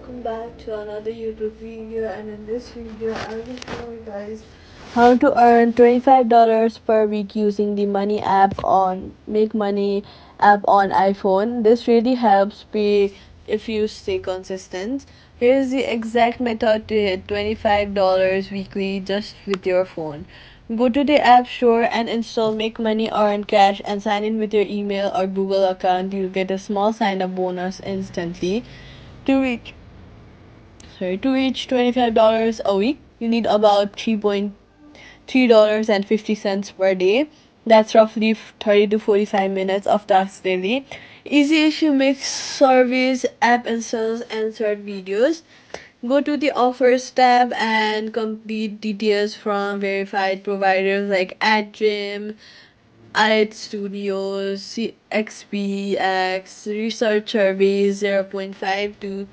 welcome back to another YouTube video, and in this video I will show you guys how to earn $25 per week using the Money app on Make Money app on iPhone. This really helps me if you stay consistent. Here is the exact method to hit $25 weekly just with your phone. Go to the App Store and install Make Money Earn Cash and sign in with your email or Google account. You'll get a small sign up bonus instantly. To reach $25 a week, you need about $3.50 per day. That's roughly 30 to 45 minutes of tasks daily. Easy issue mix surveys, app installs, and search videos. Go to the offers tab and complete details from verified providers like AdGym, Art Studios, XPX, Research Surveys 0.5 to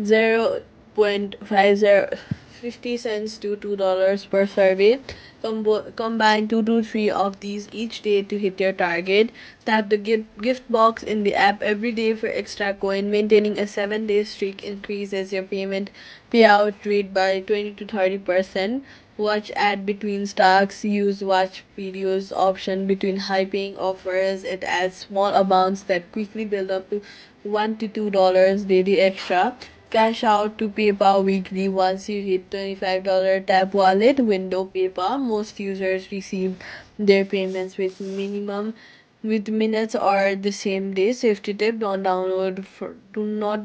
0.50 to $2 per survey. Combine 2 to 3 of these each day to hit your target. Tap the gift box in the app every day for extra coin. Maintaining a 7-day streak increases your payment payout rate by 20 to 30%. Watch ad between stocks. Use watch videos option between high paying offers. It adds small amounts that quickly build up to $1 to $2 daily extra. Cash out to PayPal weekly once you hit $25. Tap wallet window PayPal. Most users receive their payments with minutes or the same day. Safety tip: do not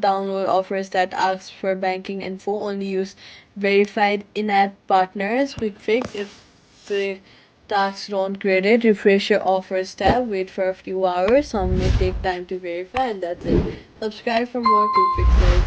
download offers that ask for banking info. Only use verified in-app partners. Quick fix: if the tasks don't credit, refresh your offers tab. Wait for a few hours. Some may take time to verify, and that's it. Subscribe for more quick fixes.